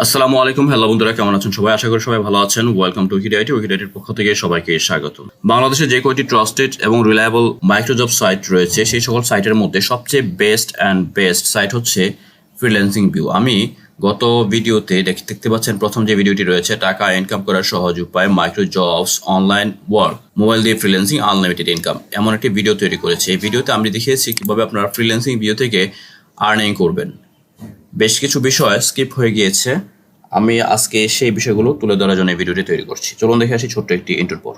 আসসালামু আলাইকুম, হ্যালো বন্ধুরা, কেমন আছেন সবাই? আশা করি সবাই ভালো আছেন। Welcome to উইকিডিয়াইট। উইকিডিয়াইটের পক্ষ থেকে সবাইকে স্বাগত। বাংলাদেশে যে কয়টি ট্রাস্টেড এবং রিলায়েবল মাইক্রোজব সাইট রয়েছে, সেই সকল সাইটের মধ্যে সবচেয়ে বেস্ট সাইট হচ্ছে ফ্রিল্যান্সিং ভিউ। আমি গত ভিডিওতে দেখতে পাচ্ছেন, প্রথম যে ভিডিওটি রয়েছে, টাকা ইনকাম করার সহজ উপায়, micro jobs, online work, mobile দিয়ে ফ্রিল্যান্সিং, আনলিমিটেড ইনকাম, এমন একটি ভিডিও তৈরি করেছে। এই ভিডিওতে আমি দেখিয়েছি কিভাবে আপনারা ফ্রিল্যান্সিং ভিডিও থেকে আর্নিং করবেন। বেশ কিছু বিষয় স্কিপ হয়ে গিয়েছে, আমি আজকে সেই বিষয়গুলো তুলে ধরার জন্য এই ভিডিওটি তৈরি করছি। চলুন দেখে আসি ছোট্ট একটি ইন্ট্রোর পর।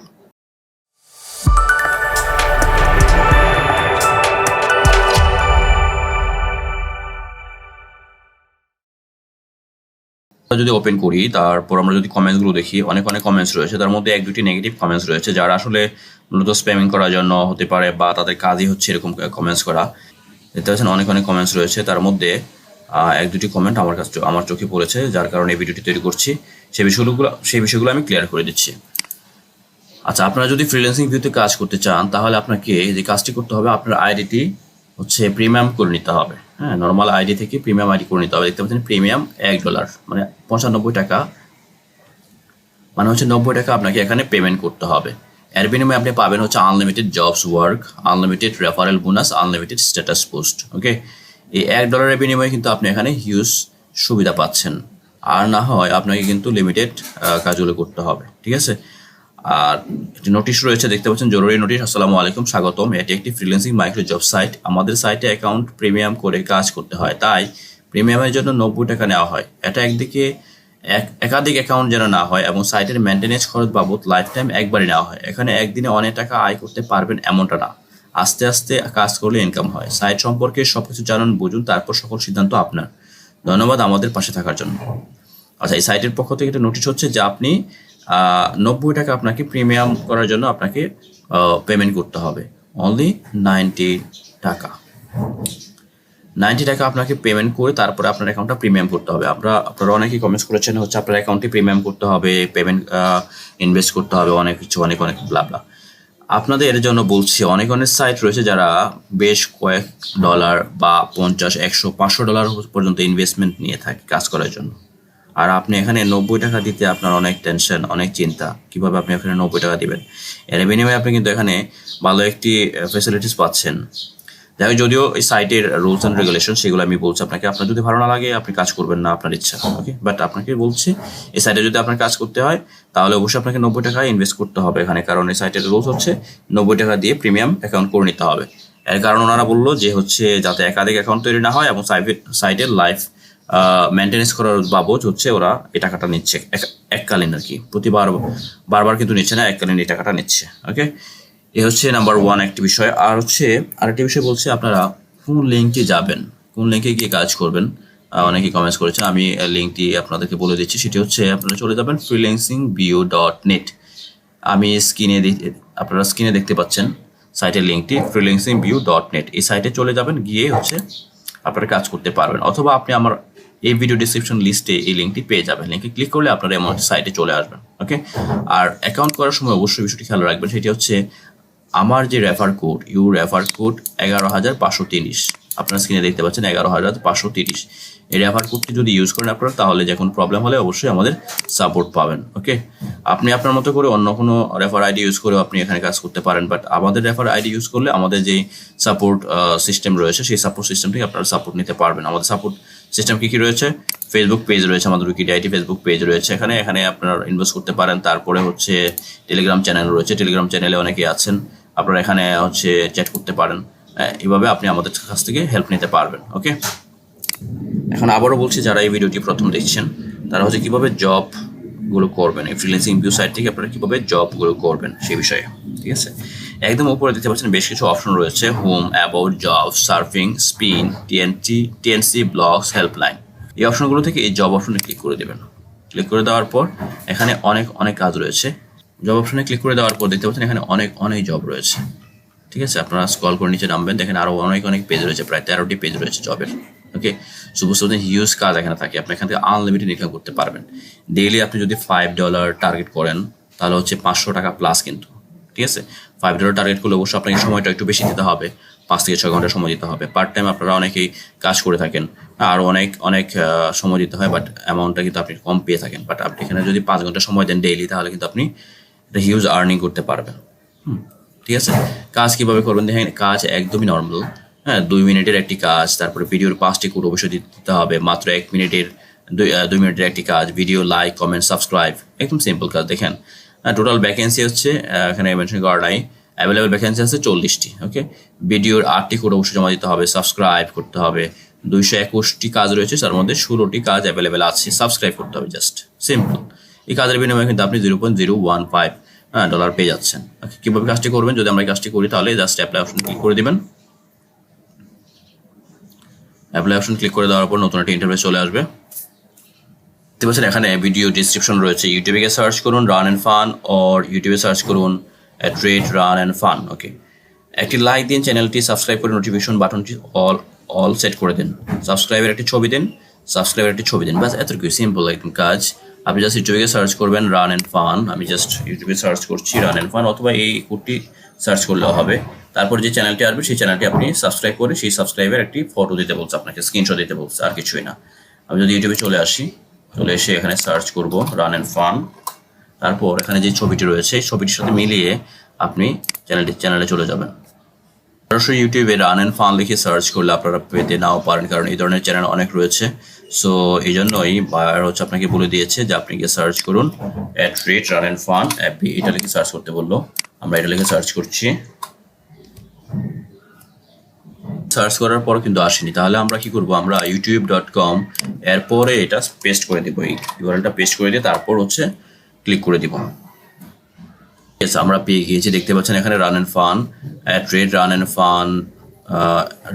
যদি ওপেন করি, তারপর আমরা যদি কমেন্টসগুলো দেখি, অনেক কমেন্টস রয়েছে। তার মধ্যে এক দুটি নেগেটিভ কমেন্টস রয়েছে, যারা আসলে মূলত স্প্যামিং করার জন্য হতে পারে, বা তাদের কাজই হচ্ছে এরকম কমেন্টস করা। দেখতে পাচ্ছেন অনেক কমেন্টস রয়েছে। তার মধ্যে এক দুটি কমেন্ট আমার চোখে পড়েছে, যার কারণে এই ভিডিওটি তৈরি করছি। সেই বিষয়গুলো আমি ক্লিয়ার করে দিচ্ছি। আচ্ছা, আপনারা যদি ফ্রিল্যান্সিং ভিউতে কাজ করতে চান, তাহলে আপনাকে যে কাজটি করতে হবে, আপনার আইডিটি হচ্ছে প্রিমিয়াম করে নিতে হবে। হ্যাঁ, নর্মাল আইডি থেকে প্রিমিয়াম আইডি করে নিতে হবে। দেখতে পাচ্ছেন প্রিমিয়াম $1, মানে 95 টাকা, মানে হচ্ছে 90 টাকা আপনাকে এখানে পেমেন্ট করতে হবে। এর বিনিময়ে আপনি পাবেন হচ্ছে unlimited jobs work, unlimited referral bonus, unlimited status post. Okay, এই $1 বিনিময়ে কিন্তু আপনি এখানে হিউজ সুবিধা পাচ্ছেন। আর না হয় আপনাকে কিন্তু লিমিটেড কাজগুলো করতে হবে। ঠিক আছে। আর একটি নোটিশ রয়েছে, দেখতে পাচ্ছেন, জরুরি নোটিশ। আসসালামু আলাইকুম, স্বাগতম। এটি একটি ফ্রিল্যান্সিং মাইক্রো জব সাইট। আমাদের সাইটে অ্যাকাউন্ট প্রিমিয়াম করে কাজ করতে হয়, তাই প্রিমিয়ামের জন্য 90 টাকা নেওয়া হয়। এটা একদিকে একাধিক অ্যাকাউন্ট যেন না হয়, এবং সাইটের মেনটেন্যান্স খরচ বাবদ লাইফ টাইম একবারই নেওয়া হয়। এখানে একদিনে অনেক টাকা আয় করতে পারবেন এমনটা না, আস্তে আস্তে কাজ করলে ইনকাম হয়। সাইট সম্পর্কে সবকিছু জানুন, বুঝুন, তারপর সকল সিদ্ধান্ত আপনার। ধন্যবাদ আমাদের পাশে থাকার জন্য। আচ্ছা, এই সাইটের পক্ষ থেকে একটা নোটিশ হচ্ছে যে আপনি 90 টাকা আপনাকে প্রিমিয়াম করার জন্য আপনাকে পেমেন্ট করতে হবে। অনলি 90 টাকা। 90 টাকা আপনাকে পেমেন্ট করে তারপরে আপনার অ্যাকাউন্টটা প্রিমিয়াম করতে হবে। আপনারা অনেকেই কমেন্টস করেছেন হচ্ছে আপনার অ্যাকাউন্টে প্রিমিয়াম করতে হবে, পেমেন্ট ইনভেস্ট করতে হবে, অনেক কিছু অনেক ব্লা। আপনাদের এর জন্য বলছি, অনেক সাইট রয়েছে যারা বেশ কয়েক ডলার বা $50, $100, $500 পর্যন্ত ইনভেস্টমেন্ট নিয়ে থাকে কাজ করার জন্য। আর আপনি এখানে 90 টাকা দিতে আপনার অনেক টেনশন, অনেক চিন্তা, কিভাবে আপনি এখানে 90 টাকা দিবেন। এর বিনিময়ে আপনি কিন্তু এখানে ভালো একটি ফ্যাসিলিটিস পাচ্ছেন। যাই, যদিও এই সাইটের রুলস অ্যান্ড রেগুলেশন সেগুলো আমি বলছি আপনাকে। আপনার যদি ভালো না লাগে আপনি কাজ করবেন না, আপনার ইচ্ছা। ওকে, বাট আপনাকে বলছি, এই সাইটে যদি আপনার কাজ করতে হয়, তাহলে অবশ্যই আপনাকে 90 টাকা ইনভেস্ট করতে হবে এখানে, কারণ এই সাইটের রুলস হচ্ছে 90 টাকা দিয়ে প্রিমিয়াম অ্যাকাউন্ট করে নিতে হবে। এর কারণ ওনারা বললো যে হচ্ছে যাতে একাধিক অ্যাকাউন্ট তৈরি না হয়, এবং সাইটের লাইফ মেনটেন্যান্স করার বাবদ হচ্ছে ওরা এই টাকাটা নিচ্ছে এককালীন আর কি, বারবার কিন্তু নিচ্ছে না, এককালীন এই টাকাটা নিচ্ছে। ওকে, এ হচ্ছে নাম্বার 1 একটি বিষয়। আর হচ্ছে আরেকটি বিষয় বলছে, আপনারা কোন লিঙ্কে যাবেন, কোন লিঙ্কে গিয়ে কাজ করবেন। অনেকেই কমেন্টস করেছেন, আমি লিঙ্কটি আপনাদেরকে বলে দিচ্ছি। সেটি হচ্ছে আপনারা চলে যাবেন freelancingview.net। আমি আপনারা স্ক্রিনে দেখতে পাচ্ছেন সাইটের লিঙ্কটি, freelancingview.net। এই সাইটে চলে যাবেন, গিয়ে হচ্ছে আপনারা কাজ করতে পারবেন। অথবা আপনি আমার এই ভিডিও ডিসক্রিপশন লিস্টে এই লিঙ্কটি পেয়ে যাবেন। লিঙ্কে ক্লিক করলে আপনারা এমন সাইটে চলে আসবেন। ওকে, আর অ্যাকাউন্ট করার সময় অবশ্যই বিষয়টি খেয়াল রাখবেন, সেটি হচ্ছে আমার যে রেফার কোড 11,530, আপনার স্ক্রিনে দেখতে পাচ্ছেন 11,530, এই রেফার কোডটি যদি ইউজ করেন আপনারা, তাহলে যে কোনো প্রবলেম হলে অবশ্যই আমাদের সাপোর্ট পাবেন। ওকে, আপনি আপনার মতো করে অন্য কোনো রেফার আইডি ইউজ করেও আপনি এখানে কাজ করতে পারেন, বাট আমাদের রেফার আইডি ইউজ করলে আমাদের যে সাপোর্ট সিস্টেম রয়েছে, সেই সাপোর্ট সিস্টেম থেকে আপনারা সাপোর্ট নিতে পারবেন। আমাদের সাপোর্ট সিস্টেম কী রয়েছে? ফেসবুক পেজ রয়েছে, আমাদের উইকিডিআইটি ফেসবুক পেজ রয়েছে, এখানে আপনারা ইনভেস্ট করতে পারেন। তারপরে হচ্ছে টেলিগ্রাম চ্যানেল রয়েছে, টেলিগ্রাম চ্যানেলে অনেকেই আছেন, আপনারা এখানে হচ্ছে চ্যাট করতে পারেন। এইভাবে আপনি আমাদের কাছ থেকে হেল্প নিতে পারবেন। ওকে, এখন আবারও বলছি, যারা এই ভিডিওটি প্রথম দেখছেন, তারা হচ্ছে কীভাবে জবগুলো করবেন, এই ফ্রিল্যান্সিং ভিউ সাইট থেকে আপনারা কীভাবে জবগুলো করবেন সেই বিষয়ে। ঠিক আছে, একদম উপরে দেখতে পাচ্ছেন বেশ কিছু অপশন রয়েছে, home, about, job, surfing, spin, TNC, blogs, helpline. এই অপশনগুলো থেকে এই জব অপশনে ক্লিক করে দেবেন। ক্লিক করে দেওয়ার পর এখানে অনেক কাজ রয়েছে। জব অপশনে ক্লিক করে দেওয়ার পর দেখতে পাচ্ছেন এখানে অনেক জব রয়েছে। ঠিক আছে, আপনারা স্ক্রল করে নিচে নামবেন, দেখেন আরও অনেক পেজ রয়েছে, প্রায় 13টি পেজ রয়েছে জবের। ওকে, বুঝতে পারছেন হিউজ কাজ এখানে থাকে। আপনি এখান থেকে আনলিমিটেড ইনকাম করতে পারবেন। ডেইলি আপনি যদি $5 টার্গেট করেন, তাহলে হচ্ছে 500 টাকা প্লাস কিন্তু। ঠিক আছে, $5 টার্গেট করলে অবশ্যই আপনাকে সময়টা একটু বেশি দিতে হবে। 5 থেকে 6 ঘন্টা সময় দিতে হবে। পার্ট টাইম আপনারা অনেকেই কাজ করে থাকেন, আর অনেক সময় দিতে হয়, বাট অ্যামাউন্টটা কিন্তু আপনি কম পেয়ে থাকেন। বাট আপনি এখানে যদি 5 ঘন্টা সময় দেন ডেইলি, তাহলে কিন্তু আপনি একটা হিউজ আর্নিং করতে পারবেন। ঠিক আছে, কাজ কিভাবে করবেন দেখেন, কাজ একদমই নর্মাল। হ্যাঁ, 2 মিনিটের একটি কাজ, তারপরে ভিডিওর 5টি কোড অবশ্যই দিতে হবে, মাত্র 1 মিনিটের 2 মিনিটের একটি কাজ, ভিডিও লাইক, কমেন্ট, সাবস্ক্রাইব, একদম সিম্পল কাজ। দেখেন টোটাল ভ্যাকেন্সি হচ্ছে এখানে মেনশন করা নাই, অ্যাভেলেবল ভ্যাকেন্সি আছে 40টি। ওকে, ভিডিওর 8টি কোড অবশ্যই জমা দিতে হবে, সাবস্ক্রাইব করতে হবে। 221টি কাজ রয়েছে, তার মধ্যে 16টি কাজ অ্যাভেলেবেল আছে, সাবস্ক্রাইব করতে হবে, জাস্ট সিম্পল। এই কাজের বিনিময়ে কিন্তু আপনি $0.015 পেয়ে যাচ্ছেন। কীভাবে কাজটি করবেন, যদি আমরা কাজটি করি তাহলে জাস্ট অ্যাপ্লাই অপশন ক্লিক করে দিবেন। অ্যাপ্লাই অপশন ক্লিক করে দেওয়ার পর নতুন একটা ইন্টারফেস চলে আসবে। দেখতে পাচ্ছেন এখানে ভিডিও ডিসক্রিপশন রয়েছে। ইউটিউবে গিয়ে সার্চ করুন রান অ্যান্ড ফান, অর ইউটিউবে সার্চ করুন @রান অ্যান্ড ফান। ওকে, একটি লাইক দিন, চ্যানেলটি সাবস্ক্রাইব করে নোটিফিকেশন বাটনটি অল সেট করে দিন, সাবস্ক্রাইবের একটি ছবি দিন, বাস এতটুকুই, সিম্পল একদম কাজ। আপনি জাস্ট ইউটিউবে গিয়ে সার্চ করবেন রান অ্যান্ড ফান। আমি জাস্ট ইউটিউবে সার্চ করছি রান অ্যান্ড ফান, অথবা এই কোডটি সার্চ করলেও হবে। তারপর যে চ্যানেলটি আসবে সেই চ্যানেলটি আপনি সাবস্ক্রাইব করে সেই সাবস্ক্রাইবের একটি ফটো দিতে বলছে, আপনাকে স্ক্রিনশট দিতে বলছে, আর কিছুই না। আমি যদি ইউটিউবে চলে এসে এখানে সার্চ করব রান অ্যান্ড ফান, তারপর এখানে যে ছবিটি রয়েছে এই ছবিটির সাথে মিলিয়ে আপনি চ্যানেলে চলে যাবেন। সরাসরি ইউটিউবে রান অ্যান্ড ফান লিখে সার্চ করলে আপনারা পেতে নাও পারেন, কারণ এই ধরনের চ্যানেল অনেক রয়েছে। সো এই জন্যই বায়ার হচ্ছে আপনাকে বলে দিয়েছে যে আপনি গিয়ে সার্চ করুন @রান অ্যান্ড ফান FB, এটা লিখে সার্চ করতে বললো। আমরা এটা লিখে সার্চ করছি। সার্চ করার পর কিন্তু আসেনি, তাহলে আমরা কি করব, আমরা youtube.com এরপরে এটা পেস্ট করে দেবো, এই ইউআরএলটা পেস্ট করে দিয়ে তারপর হচ্ছে ক্লিক করে দিব। আমরা পেয়ে গিয়েছি, দেখতে পাচ্ছেন এখানে run and fun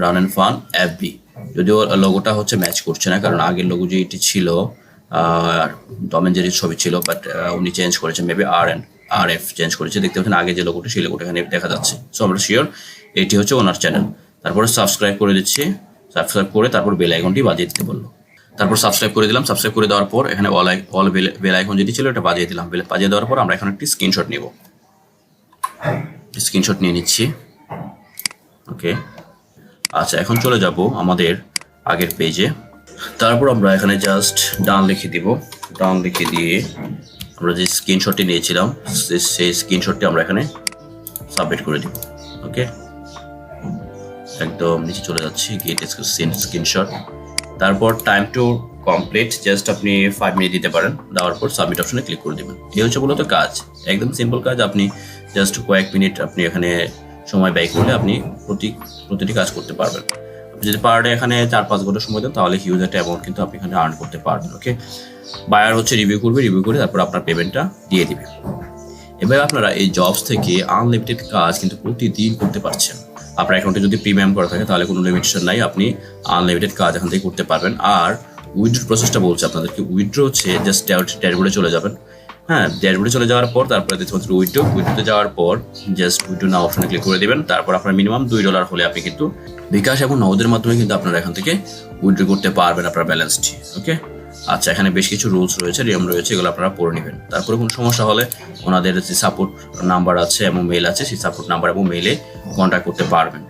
run and fun FB। যদিও লোগোটা হচ্ছে ম্যাচ করছে না, কারণ আগের লোগো যেটি ছিল টম এন্ড জেরির ছবি ছিল, বাট উনি চেঞ্জ করেছেন, মেবি RF চেঞ্জ করেছে। দেখতে পাচ্ছেন আগে যে লোগোটা সেই লোগোটা এখানে দেখা যাচ্ছে। সো আমরা শিওর এটি হচ্ছে ওনার চ্যানেল। তারপরে সাবস্ক্রাইব করে দিচ্ছি, সাবস্ক্রাইব করে তারপর বেল আইকনটি বাজিয়ে দিতে বললো। তারপর সাবস্ক্রাইব করে দিলাম। সাবস্ক্রাইব করে দেওয়ার পর এখানে অল বেল আইকন যেটি ছিল এটা বাজিয়ে দিলাম। বাজিয়ে দেওয়ার পর আমরা এখন একটি স্ক্রিনশট নিব, স্ক্রিনশট নিয়ে নিচ্ছি। ওকে, আচ্ছা, এখন চলে যাব আমাদের আগের পেজে। তারপর আমরা এখানে জাস্ট ডান লিখে দিব। ডান লিখে দিয়ে আমরা যে স্ক্রিনশটটি নিয়েছিলাম সেই স্ক্রিনশটটি আমরা এখানে সাবমিট করে দিব। ওকে, একদম নিচে চলে যাচ্ছি, গেট স্ক্রিনশট। তারপর টাইম টু কমপ্লিট, জাস্ট আপনি 5 মিনিট দিতে পারেন, দেওয়ার পর সাবমিট অপশনে ক্লিক করে দেবেন। এই হচ্ছে মূলত কাজ, একদম সিম্পল কাজ। আপনি জাস্ট কয়েক মিনিট আপনি এখানে সময় ব্যয় করলে আপনি প্রতিটি কাজ করতে পারবেন। আপনি যদি পার ডে এখানে 4-5 ঘন্টা সময় দেন, তাহলে হিউজ একটা অ্যামাউন্ট কিন্তু আপনি এখানে আর্ন করতে পারবেন। ওকে, বায়ার হচ্ছে রিভিউ করে তারপর আপনার পেমেন্টটা দিয়ে দিবে। এবার আপনারা এই জবস থেকে আনলিমিটেড কাজ কিন্তু প্রতিদিন করতে পারছেন। আপনার অ্যাকাউন্টে যদি প্রিমিয়াম করা থাকে তাহলে কোনো লিমিটেশন নাই, আপনি আনলিমিটেড কাজ এখান থেকে করতে পারবেন। আর উইথড্র প্রসেসটা বলছে আপনাদেরকে, উইথড্র হচ্ছে জাস্ট ড্যাশবোর্ডে চলে যাবেন। হ্যাঁ, ড্যাশবোর্ডে চলে যাওয়ার পর তারপরে দেখতে পাচ্ছেন উইথড্রোতে যাওয়ার পর জাস্ট উইথড্রো নাও অপশনে ক্লিক করে দেবেন। তারপর আপনার মিনিমাম $2 হলে আপনি কিন্তু বিকাশ এবং নগদের মাধ্যমে কিন্তু আপনারা এখান থেকে উইথড্র করতে পারবেন আপনার ব্যালেন্সটি। ওকে, আচ্ছা, এখানে বেশ কিছু রুলস রয়েছে, নিয়ম রয়েছে, এগুলো আপনারা পড়ে নেবেন। তারপরে কোনো সমস্যা হলে ওনাদের যে সাপোর্ট নাম্বার আছে এবং মেইল আছে, সেই সাপোর্ট নাম্বার এবং মেইলে কন্ট্যাক্ট করতে পারবেন।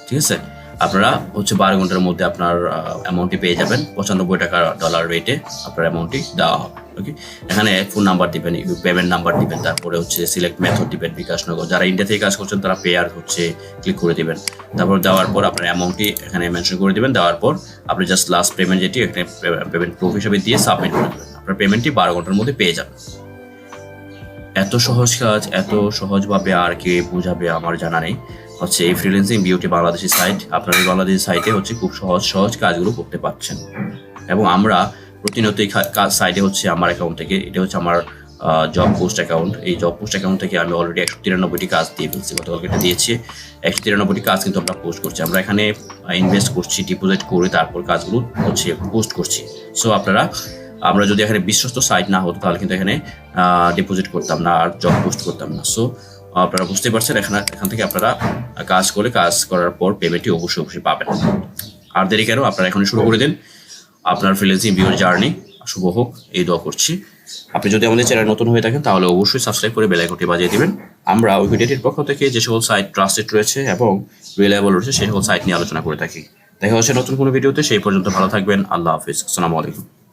ঠিক আছে, আপনারা হচ্ছে 12 ঘন্টার মধ্যে আপনার অ্যামাউন্টটি পেয়ে যাবেন। $95 রেটে আপনার অ্যামাউন্টটি দেওয়া হবে। ওকে, এখানে ফোন নাম্বার দিবেন, পেমেন্ট নাম্বার দিবেন, তারপরে হচ্ছে সিলেক্ট মেথড দিবেন, বিকাশ নগদ। যারা ইন্ডিয়া থেকে কাজ করছেন তারা পেয়ার হচ্ছে ক্লিক করে দিবেন। তারপর দেওয়ার পর আপনার অ্যামাউন্টটি এখানে মেনশন করে দিবেন। দেওয়ার পর আপনি জাস্ট লাস্ট পেমেন্ট যেটি এখানে পেমেন্ট প্রুফ হিসাবে দিয়ে সাবমিট করে দেবেন। আপনার পেমেন্টটি 12 ঘন্টার মধ্যে পেয়ে যাবেন। এত সহজ কাজ, এত সহজভাবে আর কে বোঝাবে আমার জানা নেই। হচ্ছে এই ফ্রিল্যান্সিং বিউটি বাংলাদেশি সাইট, আপনার এই বাংলাদেশি সাইটে হচ্ছে খুব সহজ কাজগুলো করতে পারছেন। এবং আমরা প্রতিনিয়ত এই সাইটে হচ্ছে আমার অ্যাকাউন্ট থেকে, এটা হচ্ছে আমার জব পোস্ট অ্যাকাউন্ট, এই জব পোস্ট অ্যাকাউন্ট থেকে আমি অলরেডি 193টি কাজ দিয়ে ফেলছি। গতকালকে এটা দিয়েছি, 193টি কাজ কিন্তু আমরা পোস্ট করছি। আমরা এখানে ইনভেস্ট করছি, ডিপোজিট করে তারপর কাজগুলো হচ্ছে পোস্ট করছি। সো আমরা যদি এখানে বিশ্বস্ত সাইট না হতো তাহলে কিন্তু এখানে ডিপোজিট করতাম না আর জব পোস্ট করতাম না। সো আপনারা বুঝতে পারছেন, এখান থেকে আপনারা কাজ করার পর পেমেন্টটি অবশ্যই পাবেন। আর দেরি কেন, আপনারা এখন শুরু করে দিন আপনার ফ্রিল্যান্সিং বিউটি জার্নি। শুভ হোক এই দোয়া করছি। আপনি যদি আমাদের চ্যানেল নতুন হয়ে থাকেন তাহলে অবশ্যই সাবস্ক্রাইব করে বেল আইকনটি বাজিয়ে দিবেন। আমরা উইকিডিয়ার পক্ষ থেকে যে সকল সাইট ট্রাস্টেড রয়েছে এবং রিলায়েবল রয়েছে সেই সকল সাইট নিয়ে আলোচনা করে থাকি। দেখা হচ্ছে নতুন কোনো ভিডিওতে, সেই পর্যন্ত ভালো থাকবেন। আল্লাহ হাফিজ। আসসালামু আলাইকুম।